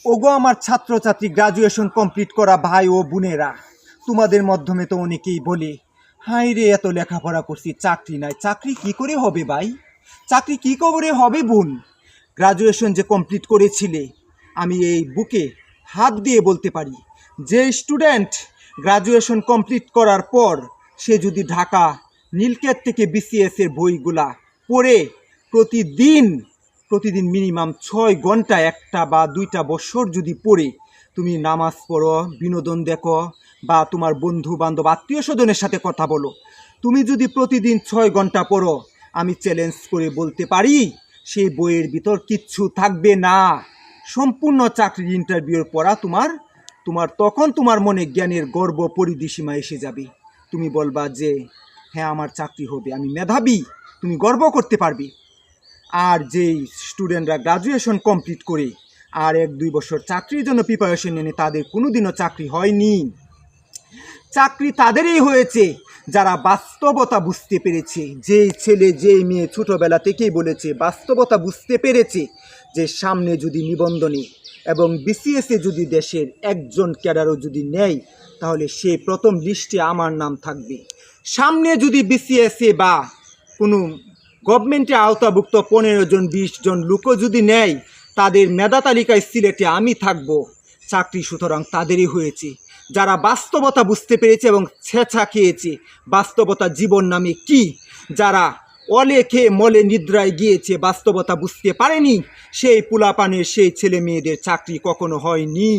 ওগো আমার ছাত্রছাত্রী গ্রাজুয়েশন কমপ্লিট করা ভাই ও বোনেরা, তোমাদের মাধ্যমে তো অনেকেই বলে, হাই রে এত লেখাপড়া করছি চাকরি নাই, চাকরি কি করে হবে ভাই, চাকরি কি করে হবে বোন। গ্রাজুয়েশন যে কমপ্লিট করেছিলে, আমি এই বুকে হাত দিয়ে বলতে পারি, যে স্টুডেন্ট গ্রাজুয়েশন কমপ্লিট করার পর সে যদি ঢাকা নীলক্ষেত থেকে বিসিএস এর বইগুলা পড়ে প্রতিদিন মিনিমাম 6 ঘন্টা একটা বা দুইটা বছর যদি পড়ে তুমি নামাজ পড়ো, বিনোদন দেখো বা তোমার বন্ধু বান্ধব আত্মীয় স্বজনের সাথে কথা বলো, তুমি যদি প্রতিদিন 6 ঘন্টা পড়ো, আমি চ্যালেঞ্জ করে বলতে পারি সেই বইয়ের ভিতর কিচ্ছু থাকবে না। সম্পূর্ণ চাকরির ইন্টারভিউর পড়া তোমার তখন তোমার মনে জ্ঞানের গর্ব পরিধিসীমা এসে যাবে। তুমি বলবা যে হ্যাঁ আমার চাকরি হবে, আমি মেধাবী, তুমি গর্ব করতে পারবে। আর যেই স্টুডেন্টরা গ্রাজুয়েশন কমপ্লিট করে আর 1-2 বছর চাকরির জন্য প্রিপারেশন নেনে তাদের কোনোদিনও চাকরি হয়নি। চাকরি তাদেরই হয়েছে যারা বাস্তবতা বুঝতে পেরেছে। যেই ছেলে যেই মেয়ে ছোটোবেলা থেকেই বলেছে, বাস্তবতা বুঝতে পেরেছে যে সামনে যদি নিবন্ধনে এবং বিসিএসে যদি দেশের একজন ক্যাডারও যদি নেয়, তাহলে সে প্রথম লিস্টে আমার নাম থাকবে। সামনে যদি বিসিএসে বা কোনো গভর্নমেন্টের আওতাভুক্ত 15 জন 20 জন লোকও যদি নেয়, তাদের মেধা তালিকায় সিলেটে আমি থাকব। চাকরি সুতরাং তাদেরই হয়েছে যারা বাস্তবতা বুঝতে পেরেছে এবং ছেঁচা খেয়েছে বাস্তবতা জীবন নামে কি। যারা অলে খেয়ে মলে নিদ্রায় গিয়েছে, বাস্তবতা বুঝতে পারেনি, সেই পোলাপানের সেই ছেলে মেয়েদের চাকরি কখনো হয়নি।